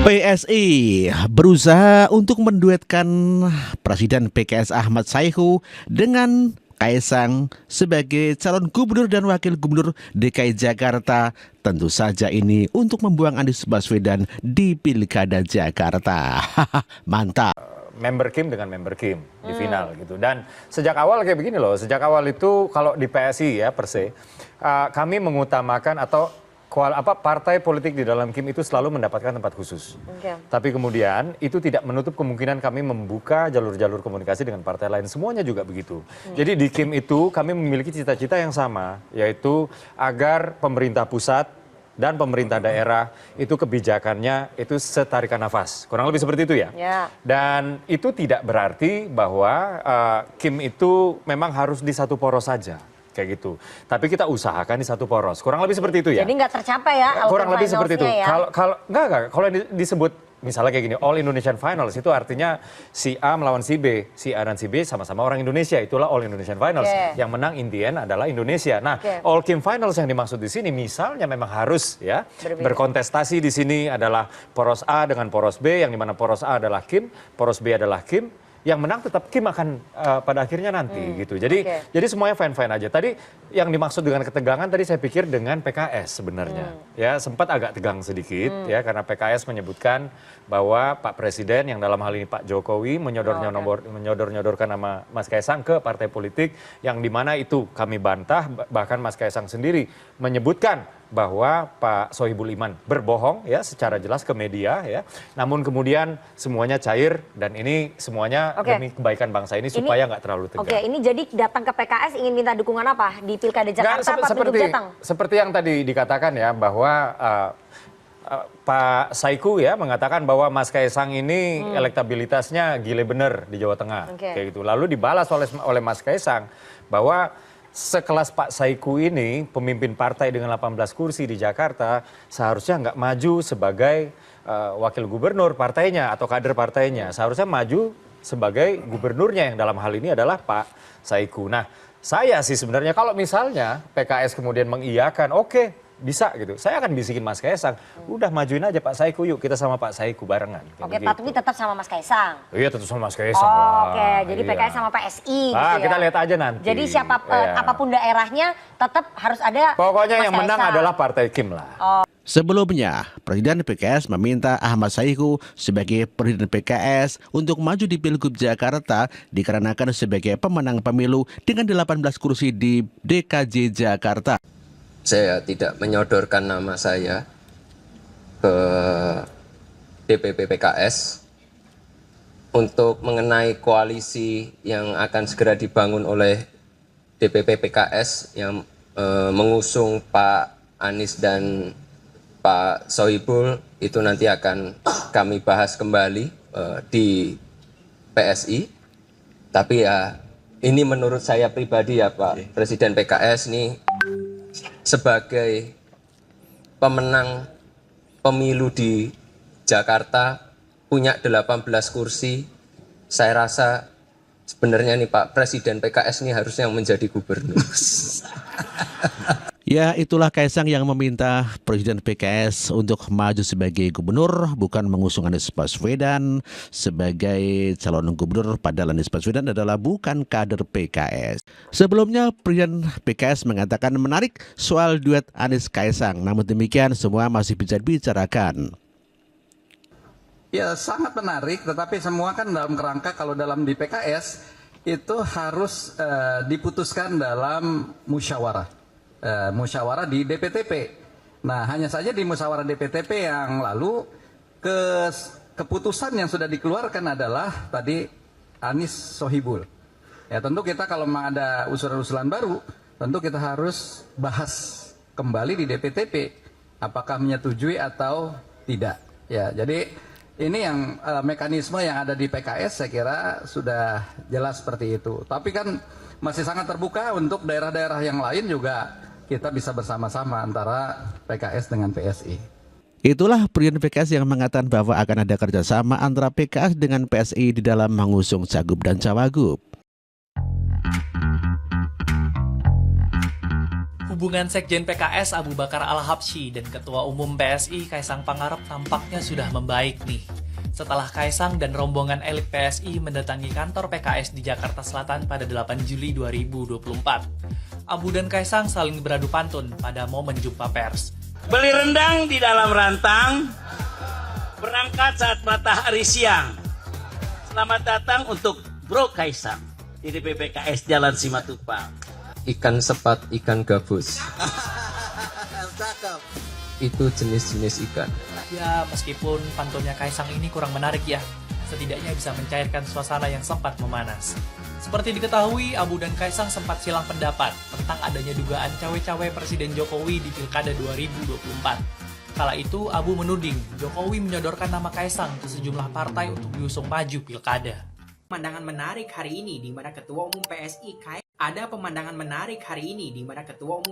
PSI berusaha untuk menduetkan Presiden PKS Ahmad Saiku dengan Kaisang sebagai calon gubernur dan wakil gubernur DKI Jakarta. Tentu saja ini untuk membuang Anies Baswedan di Pilkada Jakarta. Mantap. Member Kim dengan member Kim di final gitu. Dan sejak awal kayak begini loh, sejak awal itu kalau di PSI ya per se, kami mengutamakan atau partai politik di dalam Kim itu selalu mendapatkan tempat khusus. Tapi kemudian itu tidak menutup kemungkinan kami membuka jalur-jalur komunikasi dengan partai lain. Semuanya juga begitu. Jadi di Kim itu kami memiliki cita-cita yang sama, yaitu agar pemerintah pusat dan pemerintah daerah itu kebijakannya itu setarikan nafas. Kurang lebih seperti itu ya. Dan itu tidak berarti bahwa Kim itu memang harus di satu poros saja. Kayak gitu. Tapi kita usahakan di satu poros. Kurang lebih seperti itu ya. Jadi nggak tercapai ya. Kurang lebih seperti itu. Ya? Kalau disebut misalnya kayak gini, All Indonesian Finals itu artinya si A melawan si B, si A dan si B sama-sama orang Indonesia. Itulah All Indonesian Finals. Yang menang in the end adalah Indonesia. Nah, All Kim Finals yang dimaksud di sini misalnya memang harus ya berkontestasi di sini adalah poros A dengan poros B, yang dimana poros A adalah Kim, poros B adalah Kim. Yang menang tetap Kim akan pada akhirnya nanti gitu. Jadi semuanya fine-fine aja. Tadi yang dimaksud dengan ketegangan tadi saya pikir dengan PKS sebenarnya. Ya sempat agak tegang sedikit ya karena PKS menyebutkan bahwa Pak Presiden yang dalam hal ini Pak Jokowi menyodor-nyodorkan nama Mas Kaisang ke partai politik yang dimana itu kami bantah, bahkan Mas Kaisang sendiri menyebutkan bahwa Pak Sohibul Iman berbohong ya secara jelas ke media ya. Namun kemudian semuanya cair dan ini semuanya demi kebaikan bangsa ini supaya nggak terlalu tegang. Ini jadi datang ke PKS ingin minta dukungan apa di Pilkada Jakarta apa Pilgub Jateng? Seperti yang tadi dikatakan ya bahwa Pak Saiku ya mengatakan bahwa Mas Kaisang ini elektabilitasnya gile bener di Jawa Tengah kayak gitu. Lalu dibalas oleh Mas Kaisang bahwa sekelas Pak Saiku ini, pemimpin partai dengan 18 kursi di Jakarta, seharusnya nggak maju sebagai wakil gubernur partainya atau kader partainya. Seharusnya maju sebagai gubernurnya yang dalam hal ini adalah Pak Saiku. Nah, saya sih sebenarnya kalau misalnya PKS kemudian mengiyakan, oke, bisa gitu. Saya akan bisikin Mas Kaisang, udah majuin aja Pak Saiku yuk, kita sama Pak Saiku barengan. Tapi tetap sama Mas Kaisang? Iya tetap sama Mas Kaisang lah. Jadi PKS sama PSI gitu ya? Kita lihat aja nanti. Jadi apapun daerahnya tetap harus ada pokoknya Mas yang menang Kaisang. adalah Partai Kim lah. Sebelumnya, Presiden PKS meminta Ahmad Saiku sebagai Presiden PKS untuk maju di Pilgub Jakarta dikarenakan sebagai pemenang pemilu dengan 18 kursi di DKJ Jakarta. Saya tidak menyodorkan nama saya ke DPP PKS untuk mengenai koalisi yang akan segera dibangun oleh DPP PKS yang mengusung Pak Anies dan Pak Sohibul. Itu nanti akan kami bahas kembali di PSI. Tapi ya ini menurut saya pribadi ya Pak Presiden PKS nih sebagai pemenang pemilu di Jakarta punya 18 kursi, saya rasa sebenarnya nih Pak Presiden PKS ini harusnya yang menjadi gubernur. Ya, itulah Kaisang yang meminta Presiden PKS untuk maju sebagai gubernur, bukan mengusung Anies Baswedan sebagai calon gubernur, padahal Anies Baswedan adalah bukan kader PKS. Sebelumnya, Presiden PKS mengatakan menarik soal duet Anies Kaisang, namun demikian semua masih bisa dibicarakan. Ya sangat menarik, tetapi semua kan dalam kerangka kalau dalam di PKS itu harus diputuskan dalam musyawarah. Musyawarah di DPTP. Nah, hanya saja di musyawarah DPTP yang lalu keputusan yang sudah dikeluarkan adalah tadi Anies Sohibul. Ya tentu kita kalau memang ada usulan-usulan baru, tentu kita harus bahas kembali di DPTP apakah menyetujui atau tidak. Ya, jadi ini yang mekanisme yang ada di PKS saya kira sudah jelas seperti itu. Tapi kan masih sangat terbuka untuk daerah-daerah yang lain juga kita bisa bersama-sama antara PKS dengan PSI. Itulah Presiden PKS yang mengatakan bahwa akan ada kerjasama antara PKS dengan PSI di dalam mengusung Cagup dan Cawagup. Hubungan Sekjen PKS Abu Bakar Al-Habsyi dan Ketua Umum PSI Kaisang Pangarep tampaknya sudah membaik nih. Setelah Kaisang dan rombongan elit PSI mendatangi kantor PKS di Jakarta Selatan pada 8 Juli 2024. Abu dan Kaisang saling beradu pantun pada momen jumpa pers. Beli rendang di dalam rantang, berangkat saat matahari siang. Selamat datang untuk Bro Kaisang di DPP PKS Jalan Simatupang. Ikan sepat, ikan gabus. Itu jenis-jenis ikan. Ya, meskipun pantunnya Kaisang ini kurang menarik ya, setidaknya bisa mencairkan suasana yang sempat memanas. Seperti diketahui, Abu dan Kaisang sempat silang pendapat tentang adanya dugaan cawe-cawe Presiden Jokowi di Pilkada 2024. Kala itu, Abu menuding Jokowi menyodorkan nama Kaisang ke sejumlah partai untuk diusung maju Pilkada. Pemandangan menarik hari ini di mana Ketua Umum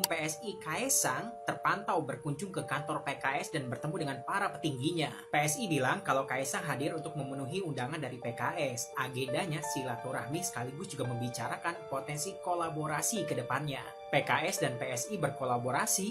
PSI Kaisang terpantau berkunjung ke kantor PKS dan bertemu dengan para petingginya. PSI bilang kalau Kaisang hadir untuk memenuhi undangan dari PKS. Agendanya silaturahmi sekaligus juga membicarakan potensi kolaborasi ke depannya. PKS dan PSI berkolaborasi?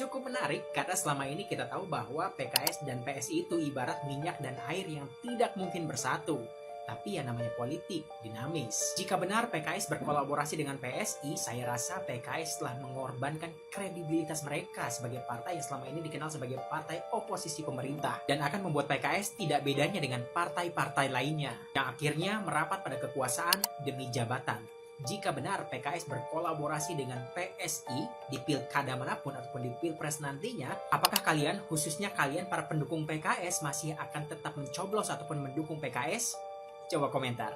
Cukup menarik karena selama ini kita tahu bahwa PKS dan PSI itu ibarat minyak dan air yang tidak mungkin bersatu. Tapi yang namanya politik dinamis. Jika benar PKS berkolaborasi dengan PSI, saya rasa PKS telah mengorbankan kredibilitas mereka sebagai partai yang selama ini dikenal sebagai partai oposisi pemerintah dan akan membuat PKS tidak bedanya dengan partai-partai lainnya yang akhirnya merapat pada kekuasaan demi jabatan. Jika benar PKS berkolaborasi dengan PSI di pilkada manapun ataupun di pilpres nantinya, apakah kalian, khususnya kalian para pendukung PKS, masih akan tetap mencoblos ataupun mendukung PKS? Coba komentar.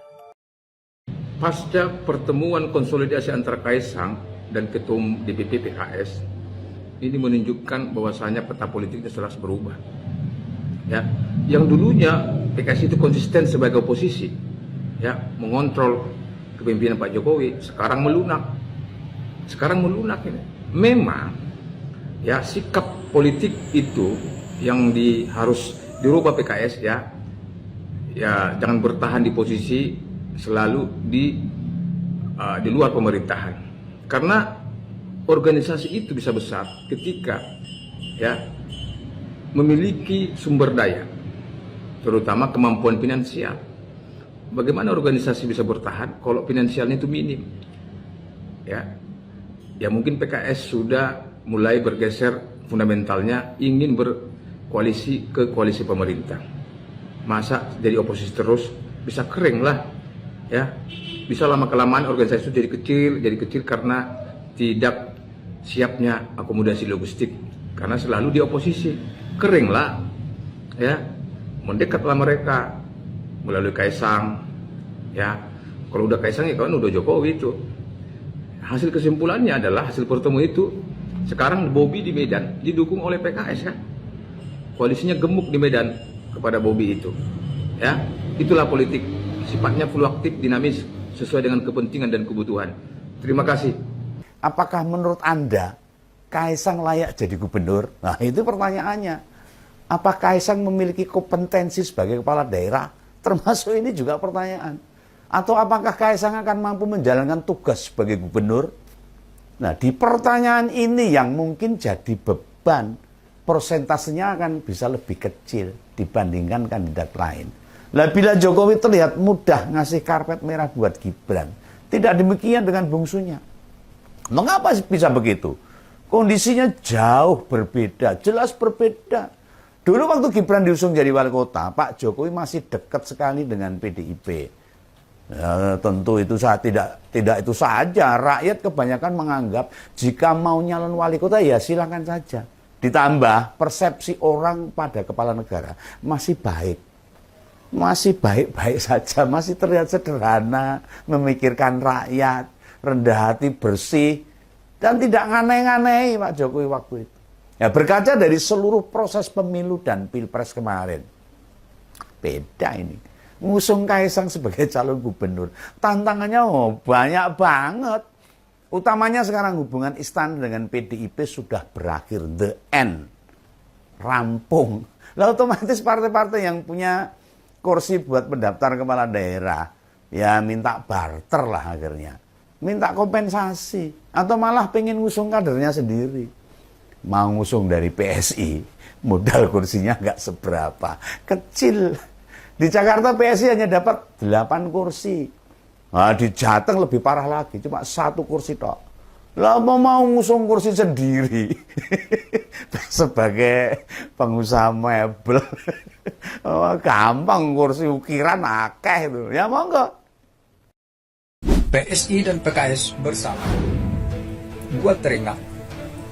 Pasca pertemuan konsolidasi antara Kaisang dan Ketum DPP PKS, ini menunjukkan bahwasanya peta politiknya telah berubah. Ya, yang dulunya PKS itu konsisten sebagai oposisi, ya, mengontrol kepemimpinan Pak Jokowi, sekarang melunak. Sekarang melunak ini. Memang ya sikap politik itu yang harus dirubah PKS ya. Ya, jangan bertahan di posisi selalu di luar pemerintahan. Karena organisasi itu bisa besar ketika ya memiliki sumber daya, terutama kemampuan finansial. Bagaimana organisasi bisa bertahan kalau finansialnya itu minim? Ya mungkin PKS sudah mulai bergeser fundamentalnya ingin berkoalisi ke koalisi pemerintah. Masa jadi oposisi terus, bisa kering lah, ya. Bisa lama-kelamaan organisasi itu jadi kecil karena tidak siapnya akomodasi logistik, karena selalu di oposisi, kering lah, ya. Mendekatlah mereka melalui Kaisang, ya. Kalau udah Kaisang ya kan udah Jokowi itu. Hasil kesimpulannya adalah hasil pertemuan itu sekarang Bobi di Medan didukung oleh PKS ya. Koalisinya gemuk di Medan kepada Bobi itu, ya. Itulah politik, sifatnya fluktuatif, dinamis, sesuai dengan kepentingan dan kebutuhan. Terima kasih. Apakah menurut Anda Kaisang layak jadi gubernur? Nah, itu pertanyaannya. Apa Kaisang memiliki kompetensi sebagai kepala daerah? Termasuk ini juga pertanyaan. Atau apakah Kaisang akan mampu menjalankan tugas sebagai gubernur? Nah, di pertanyaan ini yang mungkin jadi beban, persentasenya akan bisa lebih kecil dibandingkan kandidat lain. Nah, bila Jokowi terlihat mudah ngasih karpet merah buat Gibran, tidak demikian dengan bungsunya. Mengapa bisa begitu? Kondisinya jauh berbeda, jelas berbeda. Dulu waktu Gibran diusung jadi wali kota, Pak Jokowi masih dekat sekali dengan PDIP. Ya, tentu itu tidak itu saja. Rakyat kebanyakan menganggap jika mau nyalon wali kota ya silakan saja. Ditambah persepsi orang pada kepala negara masih baik. Masih baik-baik saja, masih terlihat sederhana, memikirkan rakyat, rendah hati, bersih, dan tidak nganeh-nganeh Pak Jokowi waktu itu. Ya, berkaca dari seluruh proses pemilu dan pilpres kemarin, beda ini. Ngusung Kaisang sebagai calon gubernur, tantangannya banyak banget. Utamanya sekarang hubungan istana dengan PDIP sudah berakhir, the end, rampung. Lalu otomatis partai-partai yang punya kursi buat pendaftar kepala daerah, ya minta barter lah akhirnya. minta kompensasi, atau malah pengen ngusung kadernya sendiri. Mau ngusung dari PSI, modal kursinya nggak seberapa, kecil. Di Jakarta PSI hanya dapat 8 kursi. Nah, di Jateng lebih parah lagi, cuma 1 kursi tok. Lah mau ngusung kursi sendiri sebagai pengusaha mebel. Oh, gampang, kursi ukiran akeh itu. Ya monggo. PSI dan PKS bersama. Gua teringat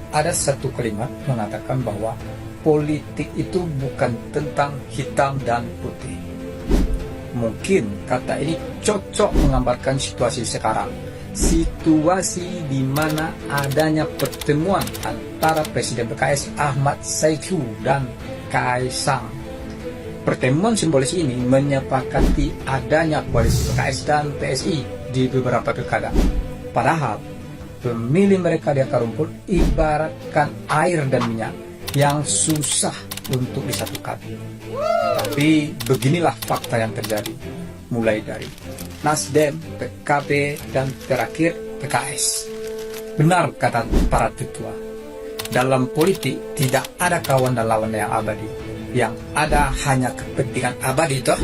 ada satu kalimat mengatakan bahwa politik itu bukan tentang hitam dan putih. Mungkin kata ini cocok menggambarkan situasi sekarang. Situasi di mana adanya pertemuan antara Presiden PKS Ahmad Saiku dan Kaisang. Pertemuan simbolis ini menyepakati adanya koalisi PKS dan PSI di beberapa pilkada. Padahal pemilih mereka di akar rumput ibaratkan air dan minyak yang susah untuk disatukan. Tapi beginilah fakta yang terjadi, mulai dari Nasdem, PKB, dan terakhir PKS. Benar kata para tetua, dalam politik tidak ada kawan dan lawan yang abadi. Yang ada hanya kepentingan abadi toh.